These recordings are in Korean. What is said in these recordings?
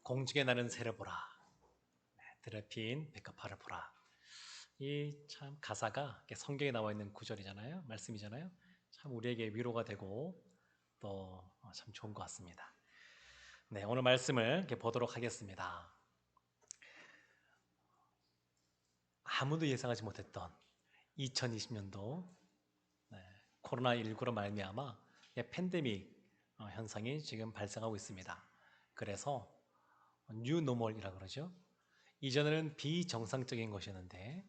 공중에 나는 새를 보라. 들에 핀 백합화를 보라. 이 참 가사가 이렇게 성경에 나와 있는 구절이잖아요. 말씀이잖아요. 참 우리에게 위로가 되고 또 참 좋은 것 같습니다. 네, 오늘 말씀을 이렇게 보도록 하겠습니다. 아무도 예상하지 못했던 2020년도 코로나19로 말미암아 팬데믹 현상이 지금 발생하고 있습니다. 그래서 뉴노멀이라고 그러죠. 이전에는 비정상적인 것이었는데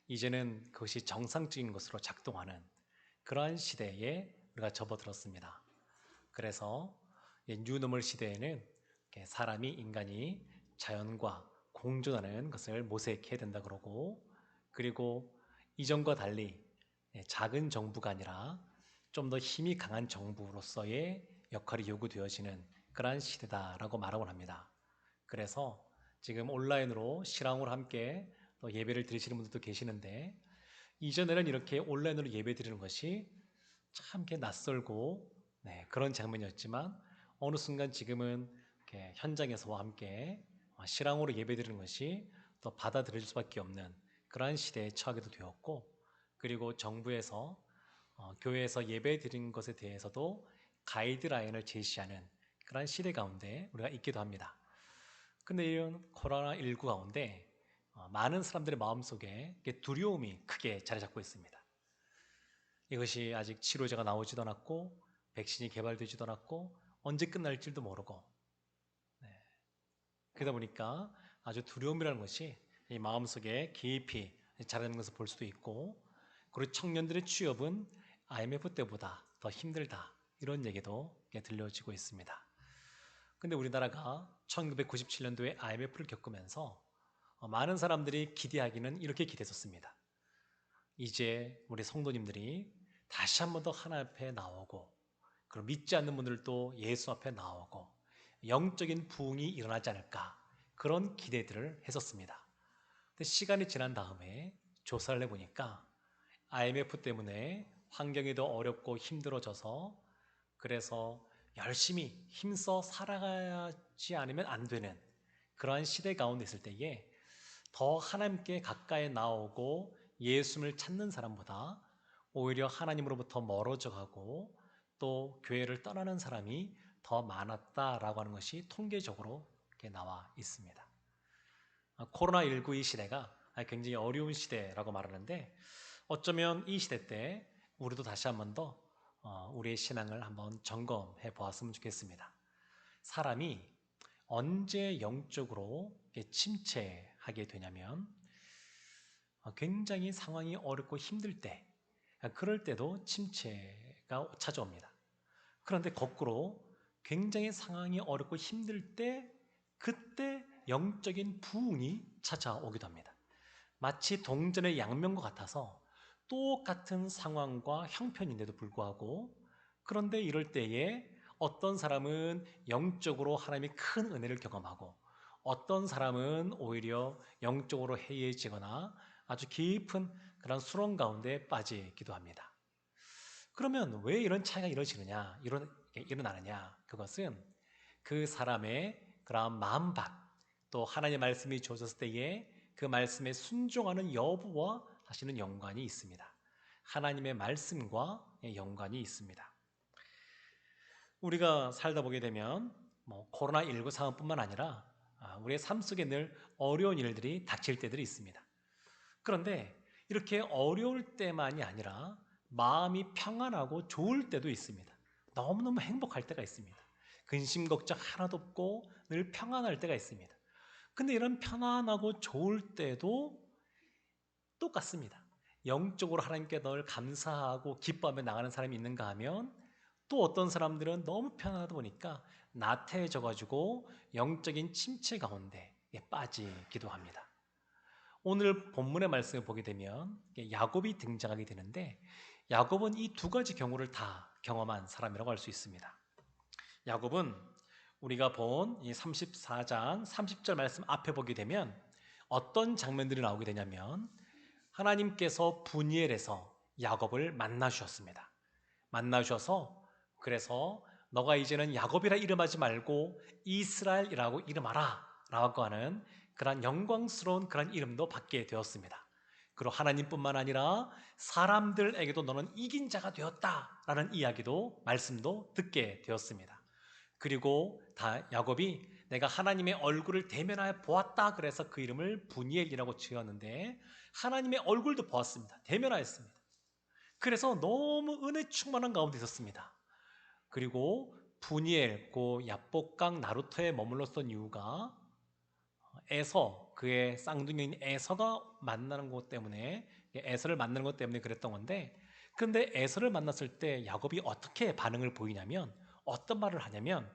이제는 그것이 정상적인 것으로 작동하는 그러한 시대에 우리가 접어들었습니다. 그래서 뉴노멀 시대에는 사람이 인간이 자연과 공존하는 것을 모색해야 된다 그러고, 그리고 이전과 달리 작은 정부가 아니라 좀 더 힘이 강한 정부로서의 역할이 요구되어지는 그러한 시대다라고 말하곤 합니다. 그래서 지금 온라인으로 실황으로 함께 또 예배를 드리시는 분들도 계시는데, 이전에는 이렇게 온라인으로 예배 드리는 것이 참 이렇게 낯설고 그런 장면이었지만, 어느 순간 지금은 이렇게 현장에서와 함께 실황으로 예배 드리는 것이 또 받아들일 수밖에 없는 그러한 시대에 처하게도 되었고, 그리고 정부에서 교회에서 예배 드리는 것에 대해서도 가이드라인을 제시하는 그러한 시대 가운데 우리가 있기도 합니다. 근데 이런 코로나19 가운데 많은 사람들의 마음속에 두려움이 크게 자리 잡고 있습니다. 이것이 아직 치료제가 나오지도 않았고 백신이 개발되지도 않았고 언제 끝날지도 모르고, 그러다 보니까 아주 두려움이라는 것이 이 마음속에 깊이 자리 잡는 것을 볼 수도 있고, 그리고 청년들의 취업은 IMF 때보다 더 힘들다, 이런 얘기도 들려지고 있습니다. 근데 우리나라가 1997년도에 IMF를 겪으면서 많은 사람들이 기대하기는 이렇게 기대했었습니다. 이제 우리 성도님들이 다시 한 번 더 하나님 앞에 나오고, 그리고 믿지 않는 분들도 예수 앞에 나오고 영적인 부흥이 일어나지 않을까, 그런 기대들을 했었습니다. 근데 시간이 지난 다음에 조사를 해보니까 IMF 때문에 환경이 더 어렵고 힘들어져서, 그래서 열심히 힘써 살아가지 않으면 안 되는 그러한 시대 가운데 있을 때에 더 하나님께 가까이 나오고 예수를 찾는 사람보다 오히려 하나님으로부터 멀어져 가고 또 교회를 떠나는 사람이 더 많았다라고 하는 것이 통계적으로 이렇게 나와 있습니다. 코로나19 이 시대가 굉장히 어려운 시대라고 말하는데, 어쩌면 이 시대 때 우리도 다시 한 번 더 우리의 신앙을 한번 점검해 보았으면 좋겠습니다. 사람이 언제 영적으로 침체하게 되냐면 굉장히 상황이 어렵고 힘들 때, 그럴 때도 침체가 찾아옵니다. 그런데 거꾸로 굉장히 상황이 어렵고 힘들 때, 그때 영적인 부흥이 찾아오기도 합니다. 마치 동전의 양면과 같아서 똑같은 상황과 형편인데도 불구하고, 그런데 이럴 때에 어떤 사람은 영적으로 하나님의 큰 은혜를 경험하고 어떤 사람은 오히려 영적으로 해이해지거나 아주 깊은 그런 수렁 가운데 빠지기도 합니다. 그러면 왜 이런 차이가 일어나느냐? 그것은 그 사람의 그런 마음밭, 또 하나님의 말씀이 주어졌을 때에 그 말씀에 순종하는 여부와 사실은 연관이 있습니다. 하나님의 말씀과 연관이 있습니다. 우리가 살다 보게 되면 코로나19 상황뿐만 아니라 우리의 삶 속에 늘 어려운 일들이 닥칠 때들이 있습니다. 그런데 이렇게 어려울 때만이 아니라 마음이 평안하고 좋을 때도 있습니다. 너무너무 행복할 때가 있습니다. 근심 걱정 하나도 없고 늘 평안할 때가 있습니다. 근데 이런 편안하고 좋을 때도 똑같습니다. 영적으로 하나님께 늘 감사하고 기뻐하며 나가는 사람이 있는가 하면, 또 어떤 사람들은 너무 편안하다 보니까 나태해져 가지고 영적인 침체 가운데 빠지기도 합니다. 오늘 본문의 말씀을 보게 되면 야곱이 등장하게 되는데, 야곱은 이 두 가지 경우를 다 경험한 사람이라고 할 수 있습니다. 야곱은 우리가 본 이 34장 30절 말씀 앞에 보게 되면 어떤 장면들이 나오게 되냐면, 하나님께서 분이엘에서 야곱을 만나 주셨습니다. 만나 주셔서 그래서 너가 이제는 야곱이라 이름하지 말고 이스라엘이라고 이름하라 라고 하는 그런 영광스러운 그런 이름도 받게 되었습니다. 그리고 하나님뿐만 아니라 사람들에게도 너는 이긴 자가 되었다라는 이야기도 말씀도 듣게 되었습니다. 그리고 다 야곱이 내가 하나님의 얼굴을 대면하여 보았다 그래서 그 이름을 분이엘이라고 지었는데 하나님의 얼굴도 보았습니다. 대면하였습니다. 그래서 너무 은혜 충만한 가운데 있었습니다. 그리고 분이엘, 그 야복강 나루터에 머물렀던 이유가 그의 쌍둥이인 에서가 만나는 것 때문에, 에서를 만나는 것 때문에 그랬던 건데, 근데 에서를 만났을 때 야곱이 어떻게 반응을 보이냐면, 어떤 말을 하냐면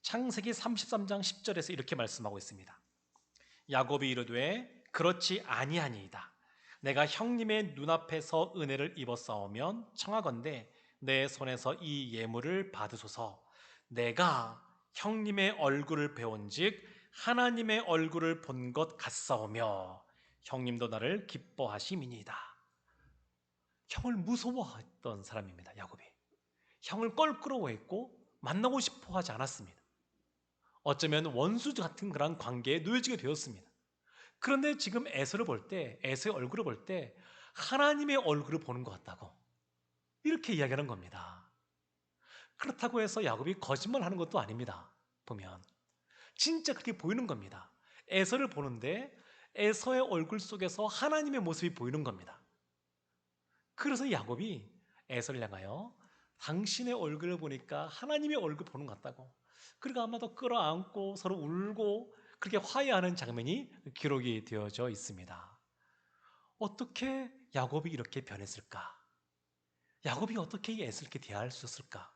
창세기 33장 10절에서 이렇게 말씀하고 있습니다. 야곱이 이르되 그렇지 아니하니이다. 내가 형님의 눈앞에서 은혜를 입었사오면 청하건대 내 손에서 이 예물을 받으소서. 내가 형님의 얼굴을 배운즉 하나님의 얼굴을 본 것 같사오며 형님도 나를 기뻐하심이니이다. 형을 무서워했던 사람입니다. 야곱이 형을 껄끄러워했고 만나고 싶어 하지 않았습니다. 어쩌면 원수 같은 그런 관계에 놓여지게 되었습니다. 그런데 지금 에서를 볼 때, 에서의 얼굴을 볼 때 하나님의 얼굴을 보는 것 같다고 이렇게 이야기하는 겁니다. 그렇다고 해서 야곱이 거짓말하는 것도 아닙니다. 보면 진짜 그렇게 보이는 겁니다. 에서를 보는데 에서의 얼굴 속에서 하나님의 모습이 보이는 겁니다. 그래서 야곱이 에서를 향하여 당신의 얼굴을 보니까 하나님의 얼굴 보는 것 같다고, 그리고 아마 더 끌어안고 서로 울고 그렇게 화해하는 장면이 기록이 되어져 있습니다. 어떻게 야곱이 이렇게 변했을까? 야곱이 어떻게 에서를 이렇게 대할 수 있었을까?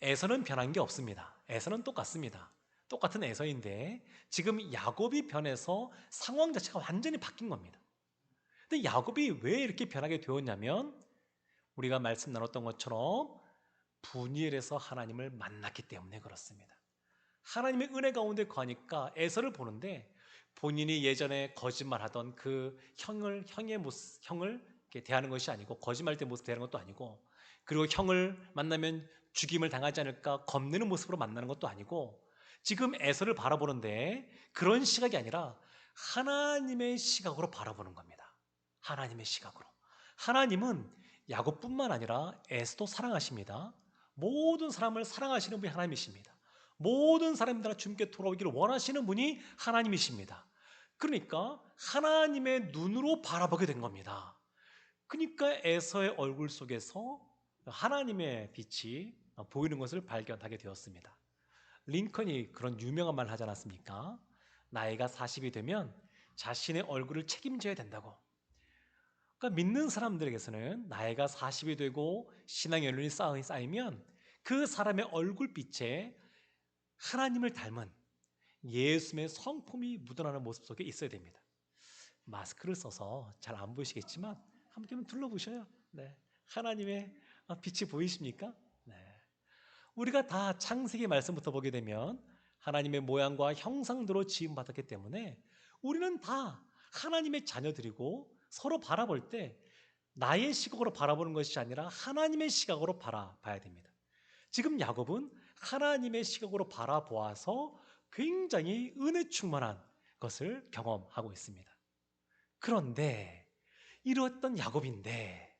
에서는 변한 게 없습니다. 에서는 똑같습니다. 똑같은 에서인데 지금 야곱이 변해서 상황 자체가 완전히 바뀐 겁니다. 근데 야곱이 왜 이렇게 변하게 되었냐면 우리가 말씀 나눴던 것처럼 분이엘에서 하나님을 만났기 때문에 그렇습니다. 하나님의 은혜 가운데 가니까 에서를 보는데 본인이 예전에 거짓말하던 그 형을 이렇게 대하는 것이 아니고, 거짓말 때 모습 대하는 것도 아니고, 그리고 형을 만나면 죽임을 당하지 않을까 겁내는 모습으로 만나는 것도 아니고, 지금 에서를 바라보는데 그런 시각이 아니라 하나님의 시각으로 바라보는 겁니다. 하나님의 시각으로. 하나님은 야곱뿐만 아니라 에서도 사랑하십니다. 모든 사람을 사랑하시는 분이 하나님이십니다. 모든 사람들이 주님께 돌아오기를 원하시는 분이 하나님이십니다. 그러니까 하나님의 눈으로 바라보게 된 겁니다. 그러니까 에서의 얼굴 속에서 하나님의 빛이 보이는 것을 발견하게 되었습니다. 링컨이 그런 유명한 말을 하지 않았습니까? 나이가 40이 되면 자신의 얼굴을 책임져야 된다고. 그러니까 믿는 사람들에게서는 나이가 40이 되고 신앙 연륜이 쌓이면 그 사람의 얼굴빛에 하나님을 닮은 예수님의 성품이 묻어나는 모습 속에 있어야 됩니다. 마스크를 써서 잘 안 보이시겠지만 한번 둘러보셔요. 네. 하나님의 빛이 보이십니까? 네. 우리가 다 창세기 말씀부터 보게 되면 하나님의 모양과 형상대로 지음받았기 때문에 우리는 다 하나님의 자녀들이고, 서로 바라볼 때 나의 시각으로 바라보는 것이 아니라 하나님의 시각으로 바라봐야 됩니다. 지금 야곱은 하나님의 시각으로 바라보아서 굉장히 은혜 충만한 것을 경험하고 있습니다. 그런데 이루었던 야곱인데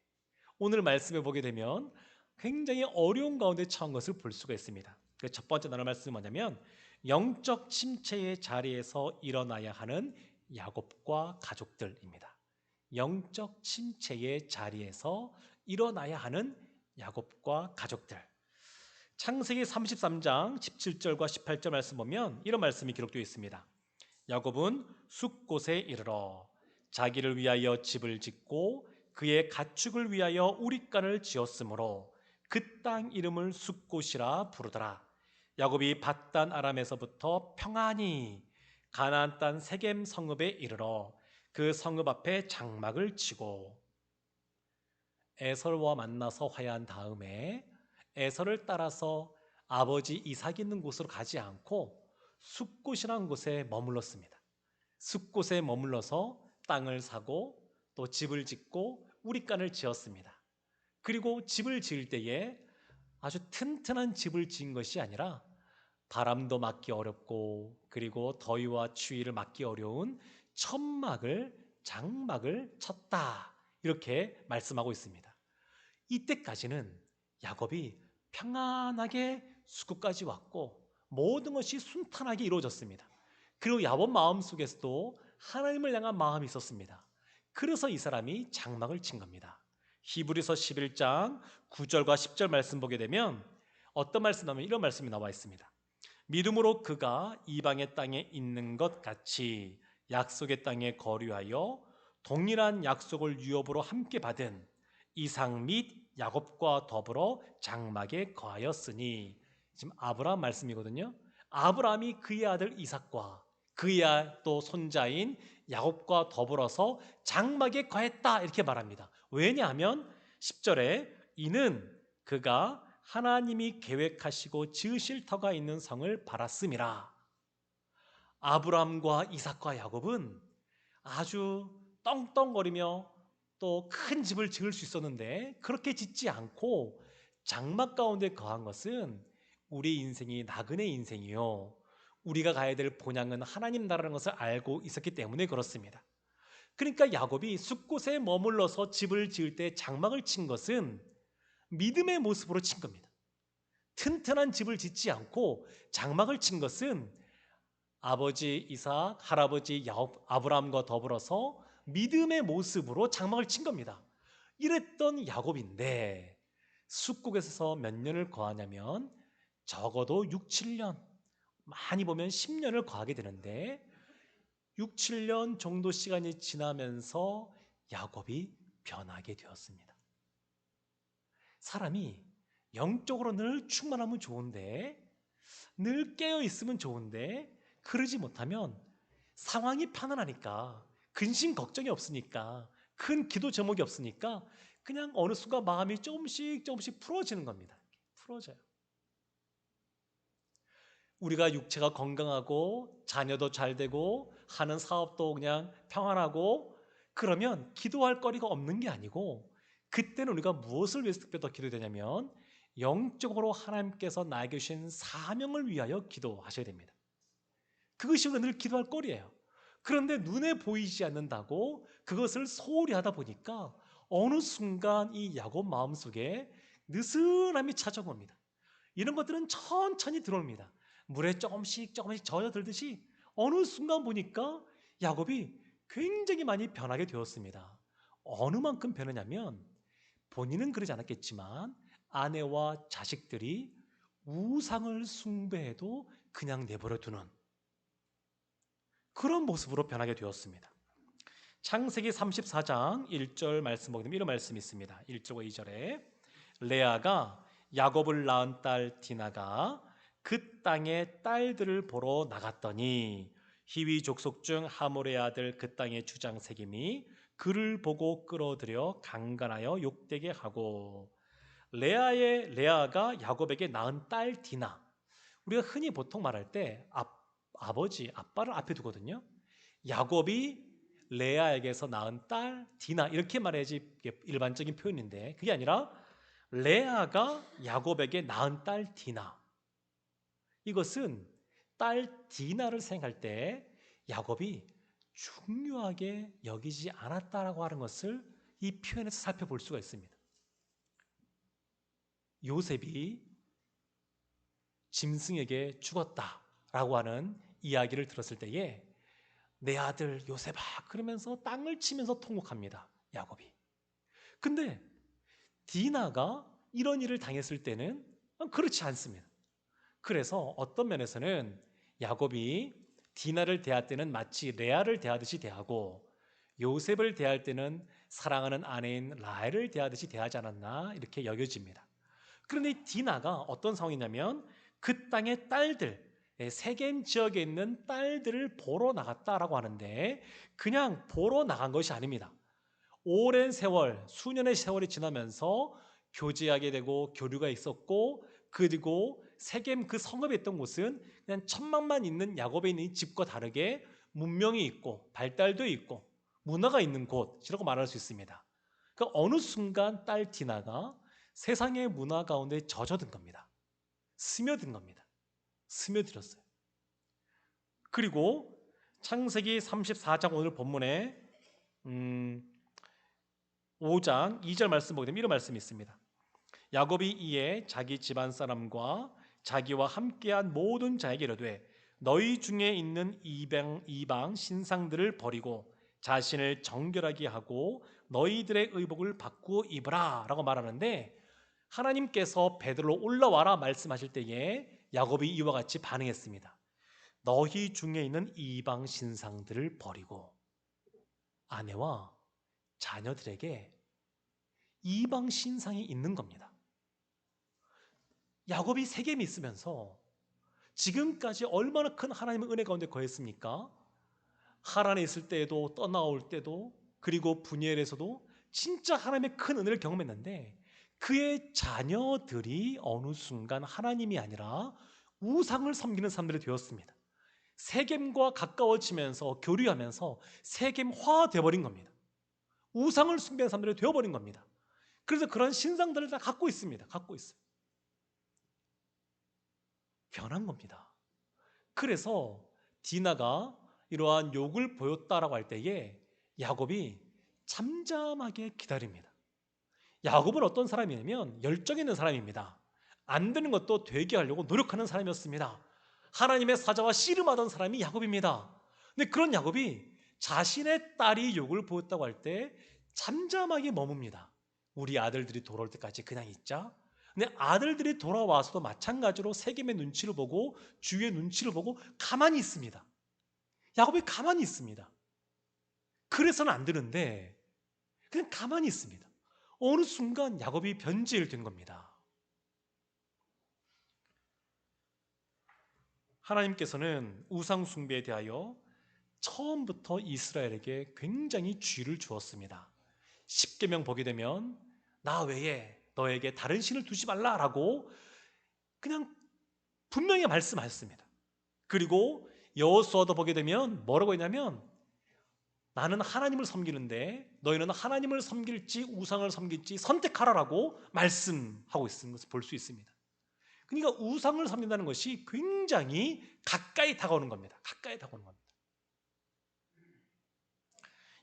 오늘 말씀에 보게 되면 굉장히 어려운 가운데 처한 것을 볼 수가 있습니다. 첫 번째 나눌 말씀은 뭐냐면 영적 침체의 자리에서 일어나야 하는 야곱과 가족들입니다. 영적 침체의 자리에서 일어나야 하는 야곱과 가족들. 창세기 33장 17절과 18절 말씀 보면 이런 말씀이 기록되어 있습니다. 야곱은 숫곳에 이르러 자기를 위하여 집을 짓고 그의 가축을 위하여 우릿간을 지었으므로 그 땅 이름을 숫곳이라 부르더라. 야곱이 밧단 아람에서부터 평안히 가나안 땅 세겜 성읍에 이르러 그 성읍 앞에 장막을 치고, 에서와 만나서 화해한 다음에 에서를 따라서 아버지 이삭이 있는 곳으로 가지 않고 숫곳이라는 곳에 머물렀습니다. 숫곳에 머물러서 땅을 사고 또 집을 짓고 우릿간을 지었습니다. 그리고 집을 지을 때에 아주 튼튼한 집을 지은 것이 아니라 바람도 막기 어렵고 그리고 더위와 추위를 막기 어려운 천막을 장막을 쳤다. 이렇게 말씀하고 있습니다. 이때까지는 야곱이 평안하게 수국까지 왔고 모든 것이 순탄하게 이루어졌습니다. 그리고 야곱 마음속에서도 하나님을 향한 마음이 있었습니다. 그래서 이 사람이 장막을 친 겁니다. 히브리서 11장 9절과 10절 말씀 보게 되면 어떤 말씀 나오면 이런 말씀이 나와 있습니다. 믿음으로 그가 이방의 땅에 있는 것 같이 약속의 땅에 거류하여 동일한 약속을 유업으로 함께 받은 이삭 및 야곱과 더불어 장막에 거하였으니, 지금 아브라함 말씀이거든요. 아브라함이 그의 아들 이삭과 그의 또 손자인 야곱과 더불어서 장막에 거했다 이렇게 말합니다. 왜냐하면 10절에 이는 그가 하나님이 계획하시고 지으실 터가 있는 성을 바랐음이라. 아브라함과 이삭과 야곱은 아주 떵떵거리며 또 큰 집을 지을 수 있었는데 그렇게 짓지 않고 장막 가운데 거한 것은 우리 인생이 나그네 인생이요, 우리가 가야 될 본향은 하나님 나라라는 것을 알고 있었기 때문에 그렇습니다. 그러니까 야곱이 숲곳에 머물러서 집을 지을 때 장막을 친 것은 믿음의 모습으로 친 겁니다. 튼튼한 집을 짓지 않고 장막을 친 것은 아버지 이삭, 할아버지 아브라함과 더불어서 믿음의 모습으로 장막을 친 겁니다. 이랬던 야곱인데 숫국에서 몇 년을 거하냐면 적어도 6, 7년, 많이 보면 10년을 거하게 되는데 6, 7년 정도 시간이 지나면서 야곱이 변하게 되었습니다. 사람이 영적으로 늘 충만하면 좋은데, 늘 깨어 있으면 좋은데 그러지 못하면 상황이 편안하니까, 근심 걱정이 없으니까, 큰 기도 제목이 없으니까 그냥 어느 순간 마음이 조금씩 풀어지는 겁니다. 풀어져요. 우리가 육체가 건강하고 자녀도 잘 되고 하는 사업도 그냥 평안하고 그러면 기도할 거리가 없는 게 아니고, 그때는 우리가 무엇을 위해서 특별히 더 기도되냐면 영적으로 하나님께서 나에게 주신 사명을 위하여 기도하셔야 됩니다. 그것이 우리가 늘 기도할 거리예요. 그런데 눈에 보이지 않는다고 그것을 소홀히 하다 보니까 어느 순간 이 야곱 마음속에 느슨함이 찾아옵니다. 이런 것들은 천천히 들어옵니다. 물에 조금씩 젖어들듯이 어느 순간 보니까 야곱이 굉장히 많이 변하게 되었습니다. 어느 만큼 변하냐면 본인은 그러지 않았겠지만 아내와 자식들이 우상을 숭배해도 그냥 내버려 두는 그런 모습으로 변하게 되었습니다. 창세기 34장 1절 말씀 보게 되면 이런 말씀이 있습니다. 1절과 2절에 레아가 야곱을 낳은 딸 디나가 그 땅의 딸들을 보러 나갔더니 히위 족속 중 하몰의 아들 그 땅의 주장 세겜이 그를 보고 끌어들여 강간하여 욕되게 하고, 레아가 야곱에게 낳은 딸 디나, 우리가 흔히 보통 말할 때 아버지, 아빠를 앞에 두거든요. 야곱이 레아에게서 낳은 딸 디나 이렇게 말해야지 일반적인 표현인데, 그게 아니라 레아가 야곱에게 낳은 딸 디나, 이것은 딸 디나를 생각할 때 야곱이 중요하게 여기지 않았다라고 하는 것을 이 표현에서 살펴볼 수가 있습니다. 요셉이 짐승에게 죽었다라고 하는 이야기를 들었을 때에 내 아들 요셉아 그러면서 땅을 치면서 통곡합니다, 야곱이. 근데 디나가 이런 일을 당했을 때는 그렇지 않습니다. 그래서 어떤 면에서는 야곱이 디나를 대할 때는 마치 레아를 대하듯이 대하고 요셉을 대할 때는 사랑하는 아내인 라헬을 대하듯이 대하지 않았나 이렇게 여겨집니다. 그런데 디나가 어떤 상황이냐면 그 땅의 딸들, 세겜 지역에 있는 딸들을 보러 나갔다라고 하는데 그냥 보러 나간 것이 아닙니다. 오랜 세월, 수년의 세월이 지나면서 교제하게 되고 교류가 있었고, 그리고 세겜 그 성읍에 있던 곳은 그냥 천막만 있는 야곱에 있는 집과 다르게 문명이 있고 발달도 있고 문화가 있는 곳이라고 말할 수 있습니다. 그러니까 어느 순간 딸 디나가 세상의 문화 가운데 젖어든 겁니다. 스며든 겁니다. 스며들었어요. 그리고 창세기 34장 오늘 본문에 5장 2절 말씀 보게 되면 이런 말씀이 있습니다. 야곱이 이에 자기 집안 사람과 자기와 함께한 모든 자에게 이르되 너희 중에 있는 이방 신상들을 버리고 자신을 정결하게 하고 너희들의 의복을 바꾸어 입으라 라고 말하는데, 하나님께서 베드로로 올라와라 말씀하실 때에 야곱이 이와 같이 반응했습니다. 너희 중에 있는 이방 신상들을 버리고 아내와 자녀들에게 이방 신상이 있는 겁니다. 야곱이 세겜이 있으면서 지금까지 얼마나 큰 하나님의 은혜 가운데 거했습니까? 하란에 있을 때에도 떠나올 때도 그리고 분이엘에서도 진짜 하나님의 큰 은혜를 경험했는데, 그의 자녀들이 어느 순간 하나님이 아니라 우상을 섬기는 사람들이 되었습니다. 세겜과 가까워지면서 교류하면서 세겜화 되어버린 겁니다. 우상을 숭배하는 사람들이 되어버린 겁니다. 그래서 그런 신상들을 다 갖고 있습니다. 갖고 있어요. 변한 겁니다. 그래서 디나가 이러한 욕을 보였다라고 할 때에 야곱이 잠잠하게 기다립니다. 야곱은 어떤 사람이냐면 열정 있는 사람입니다. 안 되는 것도 되게 하려고 노력하는 사람이었습니다. 하나님의 사자와 씨름하던 사람이 야곱입니다. 근데 그런 야곱이 자신의 딸이 욕을 보였다고 할 때 잠잠하게 머뭅니다. 우리 아들들이 돌아올 때까지 그냥 있자. 근데 아들들이 돌아와서도 마찬가지로 세겜의 눈치를 보고 주위의 눈치를 보고 가만히 있습니다. 야곱이 가만히 있습니다. 그래서는 안 되는데 그냥 가만히 있습니다. 어느 순간 야곱이 변질이 된 겁니다. 하나님께서는 우상 숭배에 대하여 처음부터 이스라엘에게 굉장히 쥐를 주었습니다. 십계명 보게 되면 나 외에 너에게 다른 신을 두지 말라라고 그냥 분명히 말씀하셨습니다. 그리고 여호수아도 보게 되면 뭐라고 했냐면 나는 하나님을 섬기는데 너희는 하나님을 섬길지 우상을 섬길지 선택하라라고 말씀하고 있는 것을 볼 수 있습니다. 그러니까 우상을 섬긴다는 것이 굉장히 가까이 다가오는 겁니다. 가까이 다가오는 겁니다.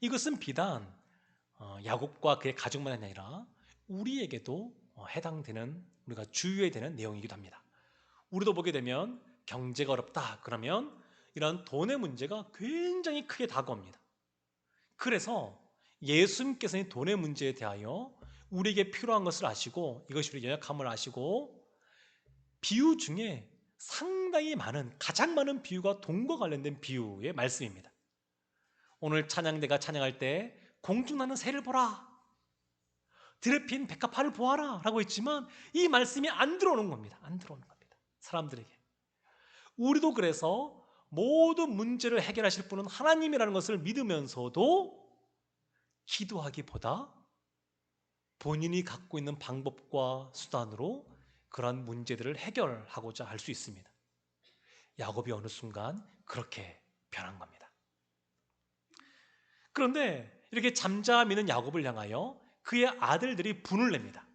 이것은 비단 야곱과 그의 가족만이 아니라 우리에게도 해당되는, 우리가 주의해야 되는 내용이기도 합니다. 우리도 보게 되면 경제가 어렵다 그러면 이런 돈의 문제가 굉장히 크게 다가옵니다. 그래서 예수님께서는 돈의 문제에 대하여 우리에게 필요한 것을 아시고 이것이 우리 연약함을 아시고 비유 중에 상당히 많은, 가장 많은 비유가 돈과 관련된 비유의 말씀입니다. 오늘 찬양대가 찬양할 때 공중나는 새를 보라, 들에 핀 백합화를 보아라 라고 했지만 이 말씀이 안 들어오는 겁니다. 안 들어오는 겁니다. 사람들에게. 우리도 그래서 모든 문제를 해결하실 분은 하나님이라는 것을 믿으면서도 기도하기보다 본인이 갖고 있는 방법과 수단으로 그러한 문제들을 해결하고자 할 수 있습니다. 야곱이 어느 순간 그렇게 변한 겁니다. 그런데 이렇게 잠잠히 있는 야곱을 향하여 그의 아들들이 분을 nep니다.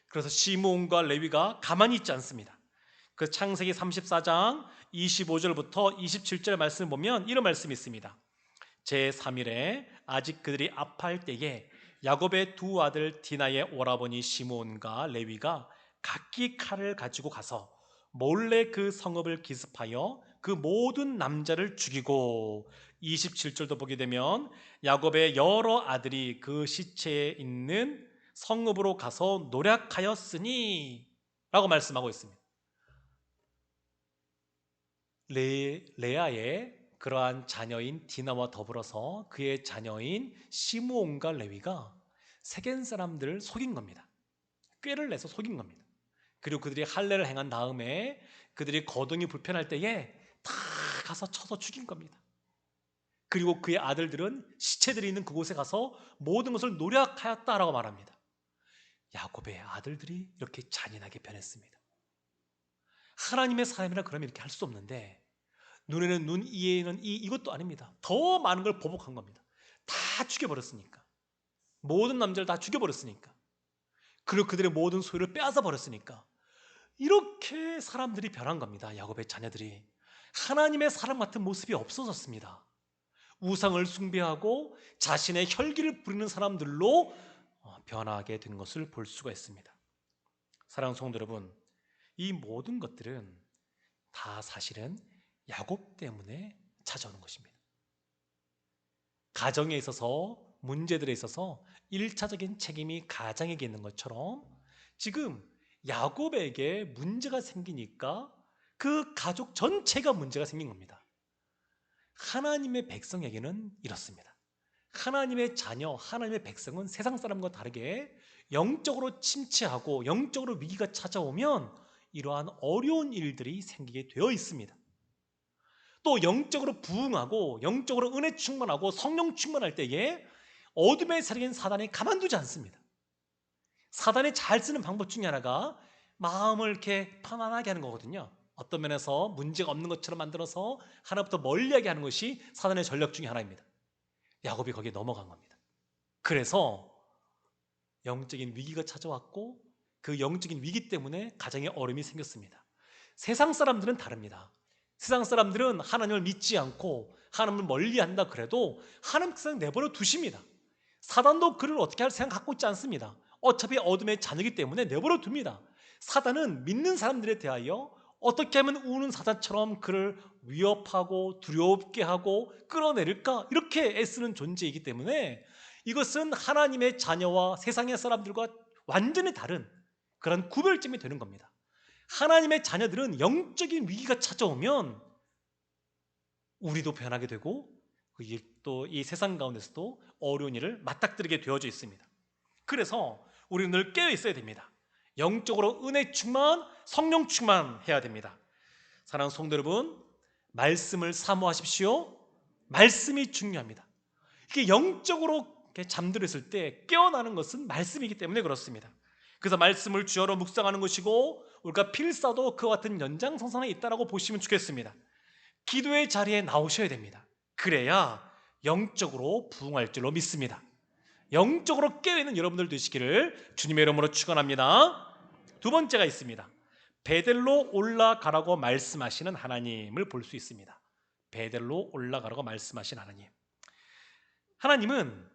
그래서 시므온과 레위가 가만히 있지 않습니다. 그 창세기 34장 25절부터 27절 말씀을 보면 이런 말씀이 있습니다. 제3일에 아직 그들이 아파할 때에 야곱의 두 아들 디나의 오라버니 시므온과 레위가 각기 칼을 가지고 가서 몰래 그 성읍을 기습하여 그 모든 남자를 죽이고, 27절도 보게 되면 야곱의 여러 아들이 그 시체에 있는 성읍으로 가서 노략하였으니 라고 말씀하고 있습니다. 레아의 그러한 자녀인 디나와 더불어서 그의 자녀인 시므온과 레위가 세겜 사람들을 속인 겁니다. 꾀를 내서 속인 겁니다. 그리고 그들이 할례를 행한 다음에 그들이 거동이 불편할 때에 다 가서 쳐서 죽인 겁니다. 그리고 그의 아들들은 시체들이 있는 그곳에 가서 모든 것을 노략하였다라고 말합니다. 야곱의 아들들이 이렇게 잔인하게 변했습니다. 하나님의 사람이라 그러면 이렇게 할 수 없는데 눈에는 눈, 이에는 이, 이것도 아닙니다. 더 많은 걸 보복한 겁니다. 다 죽여버렸으니까. 모든 남자를 다 죽여버렸으니까. 그리고 그들의 모든 소유를 빼앗아 버렸으니까 이렇게 사람들이 변한 겁니다. 야곱의 자녀들이 하나님의 사랑 같은 모습이 없어졌습니다. 우상을 숭배하고 자신의 혈기를 부리는 사람들로 변하게 된 것을 볼 수가 있습니다. 사랑하는 성도 여러분, 이 모든 것들은 다 사실은 야곱 때문에 찾아오는 것입니다. 가정에 있어서 문제들에 있어서 1차적인 책임이 가장에게 있는 것처럼 지금 야곱에게 문제가 생기니까 그 가족 전체가 문제가 생긴 겁니다. 하나님의 백성에게는 이렇습니다. 하나님의 자녀, 하나님의 백성은 세상 사람과 다르게 영적으로 침체하고 영적으로 위기가 찾아오면 이러한 어려운 일들이 생기게 되어 있습니다. 또 영적으로 부흥하고 영적으로 은혜 충만하고 성령 충만할 때에 어둠의 세력인 사단이 가만두지 않습니다. 사단이 잘 쓰는 방법 중에 하나가 마음을 이렇게 편안하게 하는 거거든요. 어떤 면에서 문제가 없는 것처럼 만들어서 하나부터 멀리하게 하는 것이 사단의 전략 중에 하나입니다. 야곱이 거기에 넘어간 겁니다. 그래서 영적인 위기가 찾아왔고 그 영적인 위기 때문에 가정에 어려움이 생겼습니다. 세상 사람들은 다릅니다. 세상 사람들은 하나님을 믿지 않고 하나님을 멀리한다 그래도 하나님께서 내버려 두십니다. 사단도 그를 어떻게 할 생각 갖고 있지 않습니다. 어차피 어둠의 자녀이기 때문에 내버려 둡니다. 사단은 믿는 사람들에 대하여 어떻게 하면 우는 사자처럼 그를 위협하고 두렵게 하고 끌어내릴까 이렇게 애쓰는 존재이기 때문에 이것은 하나님의 자녀와 세상의 사람들과 완전히 다른 그런 구별점이 되는 겁니다. 하나님의 자녀들은 영적인 위기가 찾아오면 우리도 변하게 되고 또 이 세상 가운데서도 어려운 일을 맞닥뜨리게 되어져 있습니다. 그래서 우리는 늘 깨어 있어야 됩니다. 영적으로 은혜 충만, 성령 충만해야 됩니다. 사랑하는 성도 여러분, 말씀을 사모하십시오. 말씀이 중요합니다. 이게 영적으로 잠들어 있을 때 깨어나는 것은 말씀이기 때문에 그렇습니다. 그래서 말씀을 주여로 묵상하는 것이고 우리가 필사도 그와 같은 연장선상에 있다라고 보시면 좋겠습니다. 기도의 자리에 나오셔야 됩니다. 그래야 영적으로 부흥할 줄로 믿습니다. 영적으로 깨어있는 여러분들 되시기를 주님의 이름으로 축원합니다. 두 번째가 있습니다. 베델로 올라가라고 말씀하시는 하나님을 볼 수 있습니다. 베델로 올라가라고 말씀하신 하나님. 하나님은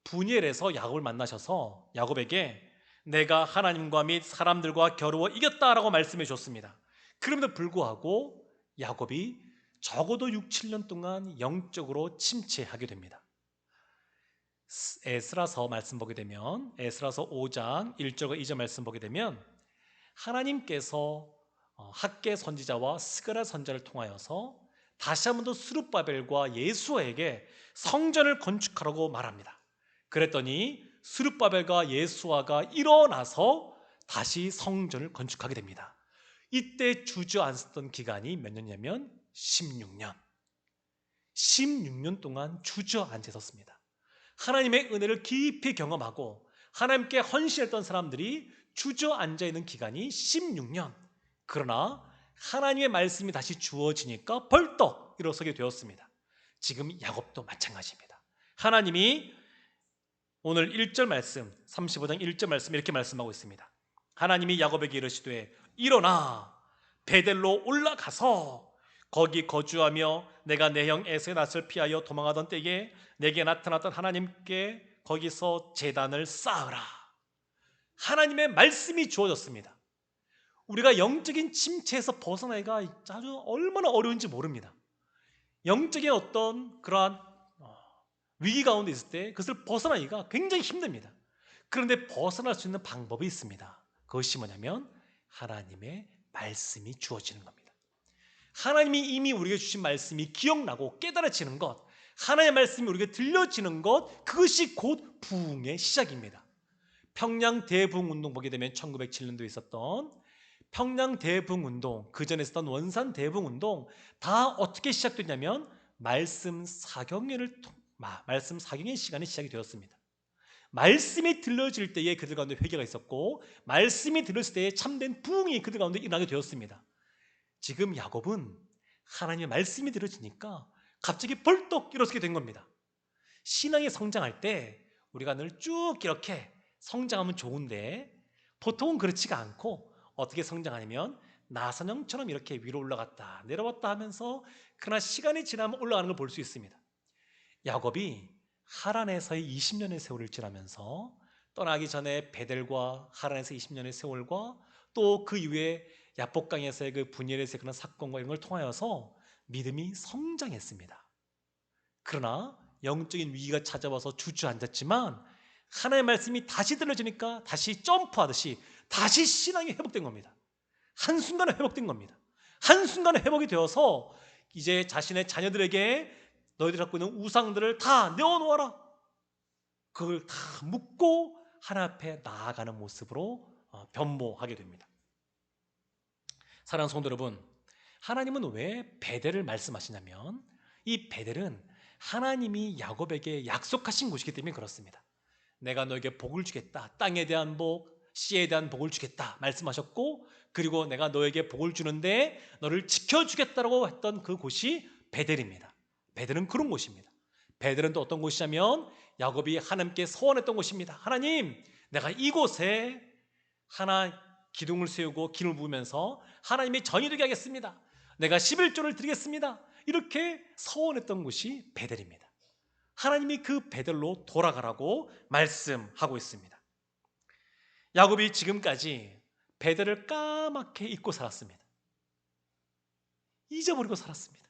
분이엘에서 야곱을 만나셔서 야곱에게 내가 하나님과 및 사람들과 겨루어 이겼다라고 말씀해 줬습니다. 그럼에도 불구하고 야곱이 적어도 6, 7년 동안 영적으로 침체하게 됩니다. 에스라서 말씀 보게 되면 에스라서 5장 1절과 2절 말씀 보게 되면 하나님께서 학개 선지자와 스가랴 선지자를 통하여서 다시 한 번 더 스룹바벨과 예수아에게 성전을 건축하라고 말합니다. 그랬더니 스룹바벨과 예수아가 일어나서 다시 성전을 건축하게 됩니다. 이때 주저앉았던 기간이 몇 년이냐면 16년. 16년 동안 주저앉아 있었습니다. 하나님의 은혜를 깊이 경험하고 하나님께 헌신했던 사람들이 주저앉아 있는 기간이 16년. 그러나 하나님의 말씀이 다시 주어지니까 벌떡 일어서게 되었습니다. 지금 야곱도 마찬가지입니다. 하나님이 오늘 1절 말씀 35장 1절 말씀 이렇게 말씀하고 있습니다. 하나님이 야곱에게 이르시되 일어나 베델로 올라가서 거기 거주하며 내가 내 형 에서의 낯을 피하여 도망하던 때에 내게 나타났던 하나님께 거기서 제단을 쌓으라. 하나님의 말씀이 주어졌습니다. 우리가 영적인 침체에서 벗어나기가 아주 얼마나 어려운지 모릅니다. 영적인 어떤 그러한 위기 가운데 있을 때 그것을 벗어나기가 굉장히 힘듭니다. 그런데 벗어날 수 있는 방법이 있습니다. 그것이 뭐냐면 하나님의 말씀이 주어지는 겁니다. 하나님이 이미 우리에게 주신 말씀이 기억나고 깨달아지는 것, 하나님의 말씀이 우리에게 들려지는 것, 그것이 곧 부흥의 시작입니다. 평양 대부흥운동 보게 되면 1907년도에 있었던 평양 대부흥운동, 그 전에 있었던 원산 대부흥운동 다 어떻게 시작됐냐면 말씀 사경의 시간이 시작이 되었습니다. 말씀이 들려질 때에 그들 가운데 회개가 있었고 말씀이 들렸을 때에 참된 부흥이 그들 가운데 일어나게 되었습니다. 지금 야곱은 하나님의 말씀이 들어지니까 갑자기 벌떡 일어서게 된 겁니다. 신앙이 성장할 때 우리가 늘 쭉 이렇게 성장하면 좋은데 보통은 그렇지가 않고 어떻게 성장하냐면 나선형처럼 이렇게 위로 올라갔다 내려왔다 하면서 그러나 시간이 지나면 올라가는 걸 볼 수 있습니다. 야곱이 하란에서의 20년의 세월을 지나면서 떠나기 전에 베델과 하란에서 20년의 세월과 또 그 이후에 야복강에서의 그 분열에서의 그런 사건과 이런 걸 통하여서 믿음이 성장했습니다. 그러나 영적인 위기가 찾아와서 주저앉았지만 하나님의 말씀이 다시 들려지니까 다시 점프하듯이 다시 신앙이 회복된 겁니다. 한순간에 회복된 겁니다. 한순간에 회복이 되어서 이제 자신의 자녀들에게 너희들이 갖고 있는 우상들을 다 내어놓아라. 그걸 다 묻고 하나님 앞에 나아가는 모습으로 변모하게 됩니다. 사랑하는 성도 여러분, 하나님은 왜 베델을 말씀하시냐면 이 베델은 하나님이 야곱에게 약속하신 곳이기 때문에 그렇습니다. 내가 너에게 복을 주겠다. 땅에 대한 복, 씨에 대한 복을 주겠다 말씀하셨고, 그리고 내가 너에게 복을 주는데 너를 지켜주겠다라고 했던 그 곳이 베델입니다. 베델은 그런 곳입니다. 베델은 또 어떤 곳이냐면 야곱이 하나님께 소원했던 곳입니다. 하나님, 내가 이곳에 하나 기둥을 세우고 기름을 부으면서 하나님의 전이 되게 하겠습니다. 내가 11조를 드리겠습니다. 이렇게 서원했던 곳이 베델입니다. 하나님이 그 베델로 돌아가라고 말씀하고 있습니다. 야곱이 지금까지 베델을 까맣게 잊고 살았습니다. 잊어버리고 살았습니다.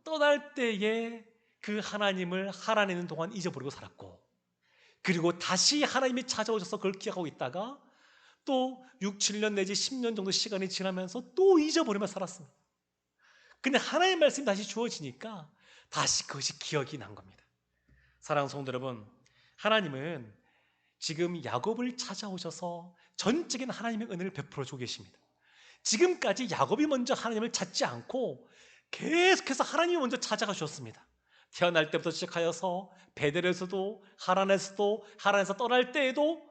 떠날 때에 그 하나님을 하란에 있는 동안 잊어버리고 살았고, 그리고 다시 하나님이 찾아오셔서 그걸 기억하고 있다가 또 6, 7년 내지 10년 정도 시간이 지나면서 또 잊어버리며 살았습니다. 근데 하나님의 말씀이 다시 주어지니까 다시 그것이 기억이 난 겁니다. 사랑하는 성도 여러분, 하나님은 지금 야곱을 찾아오셔서 전적인 하나님의 은혜를 베풀어 주고 계십니다. 지금까지 야곱이 먼저 하나님을 찾지 않고 계속해서 하나님이 먼저 찾아가셨습니다. 태어날 때부터 시작하여서 베델에서도 하란에서 떠날 때에도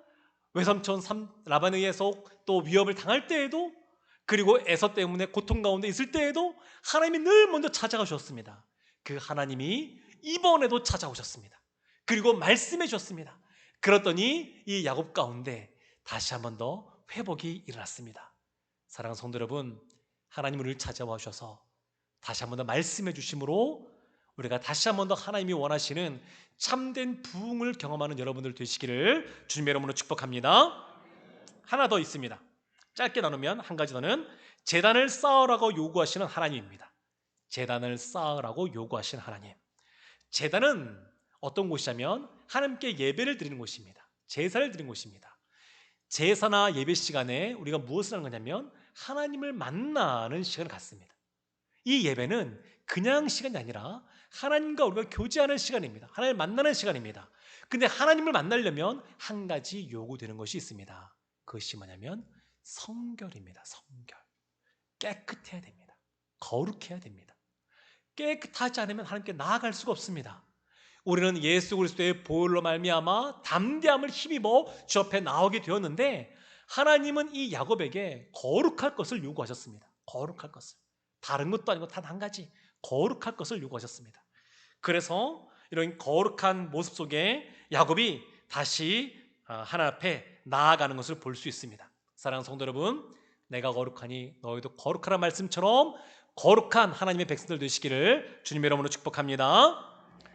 외삼촌 라반에 의해서 또 위협을 당할 때에도, 그리고 에서 때문에 고통 가운데 있을 때에도 하나님이 늘 먼저 찾아가셨습니다. 그 하나님이 이번에도 찾아오셨습니다. 그리고 말씀해 주셨습니다. 그랬더니 이 야곱 가운데 다시 한 번 더 회복이 일어났습니다. 사랑하는 성도 여러분, 하나님 우리를 찾아와 주셔서 다시 한 번 더 말씀해 주심으로 우리가 다시 한 번 더 하나님이 원하시는 참된 부흥을 경험하는 여러분들 되시기를 주님의 이름으로 축복합니다. 하나 더 있습니다. 짧게 나누면 한 가지 더는 제단을 쌓으라고 요구하시는 하나님입니다. 제단을 쌓으라고 요구하시는 하나님. 제단은 어떤 곳이냐면 하나님께 예배를 드리는 곳입니다. 제사를 드리는 곳입니다. 제사나 예배 시간에 우리가 무엇을 하는 거냐면 하나님을 만나는 시간을 갖습니다. 이 예배는 그냥 시간이 아니라 하나님과 우리가 교제하는 시간입니다. 하나님을 만나는 시간입니다. 근데 하나님을 만나려면 한 가지 요구되는 것이 있습니다. 그것이 뭐냐면 성결입니다. 성결. 깨끗해야 됩니다. 거룩해야 됩니다. 깨끗하지 않으면 하나님께 나아갈 수가 없습니다. 우리는 예수 그리스도의 보혈로 말미암아 담대함을 힘입어 주 앞에 나오게 되었는데, 하나님은 이 야곱에게 거룩할 것을 요구하셨습니다. 거룩할 것을. 다른 것도 아니고 단 한 가지, 거룩할 것을 요구하셨습니다. 그래서 이런 거룩한 모습 속에 야곱이 다시 하나님 앞에 나아가는 것을 볼 수 있습니다. 사랑하는 성도 여러분, 내가 거룩하니 너희도 거룩하라는 말씀처럼 거룩한 하나님의 백성들 되시기를 주님의 이름으로 축복합니다.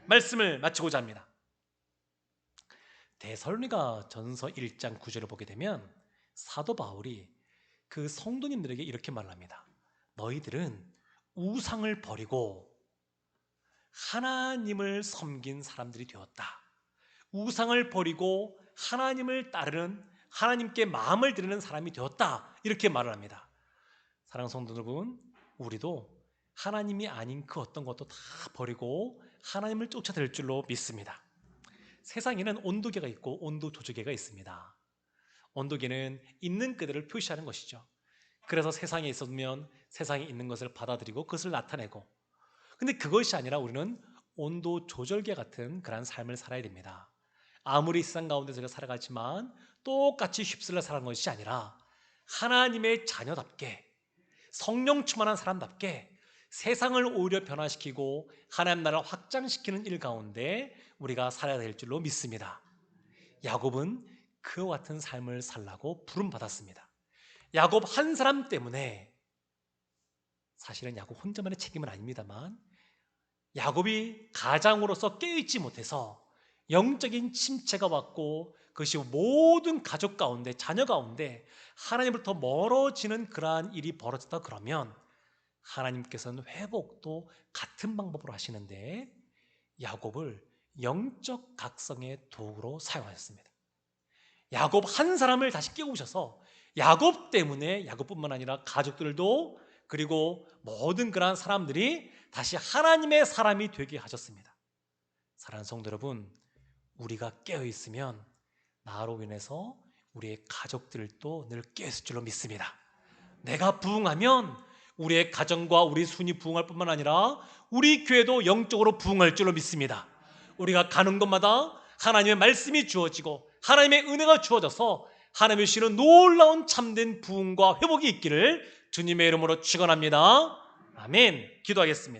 말씀을 마치고자 합니다. 데살로니가 전서 1장 9절을 보게 되면 사도 바울이 그 성도님들에게 이렇게 말합니다. 너희들은 우상을 버리고 하나님을 섬긴 사람들이 되었다. 우상을 버리고 하나님을 따르는, 하나님께 마음을 드리는 사람이 되었다. 이렇게 말을 합니다. 사랑하는 성도 여러분, 우리도 하나님이 아닌 그 어떤 것도 다 버리고 하나님을 쫓아들 줄로 믿습니다. 세상에는 온도계가 있고 온도 조절계가 있습니다. 온도계는 있는 그대를 표시하는 것이죠. 그래서 세상에 있으면 세상에 있는 것을 받아들이고 그것을 나타내고, 근데 그것이 아니라 우리는 온도 조절계 같은 그런 삶을 살아야 됩니다. 아무리 세상 가운데 제가 살아가지만 똑같이 휩쓸려 살아가는 것이 아니라 하나님의 자녀답게 성령 충만한 사람답게 세상을 오히려 변화시키고 하나님 나라를 확장시키는 일 가운데 우리가 살아야 될 줄로 믿습니다. 야곱은 그와 같은 삶을 살라고 부름받았습니다. 야곱 한 사람 때문에, 사실은 야곱 혼자만의 책임은 아닙니다만, 야곱이 가장으로서 깨어있지 못해서 영적인 침체가 왔고, 그것이 모든 가족 가운데, 자녀 가운데 하나님으로부터 멀어지는 그러한 일이 벌어졌다 그러면 하나님께서는 회복도 같은 방법으로 하시는데 야곱을 영적 각성의 도구로 사용하셨습니다. 야곱 한 사람을 다시 깨우셔서 야곱 때문에 야곱뿐만 아니라 가족들도, 그리고 모든 그러한 사람들이 다시 하나님의 사람이 되게 하셨습니다. 사랑하는 성도 여러분, 우리가 깨어있으면 나로 인해서 우리의 가족들도 늘 깨어있을 줄로 믿습니다. 내가 부흥하면 우리의 가정과 우리 순이 부흥할 뿐만 아니라 우리 교회도 영적으로 부흥할 줄로 믿습니다. 우리가 가는 곳마다 하나님의 말씀이 주어지고 하나님의 은혜가 주어져서 하나님의 주시는 놀라운 참된 부흥과 회복이 있기를 주님의 이름으로 축원합니다. 아멘. 기도하겠습니다.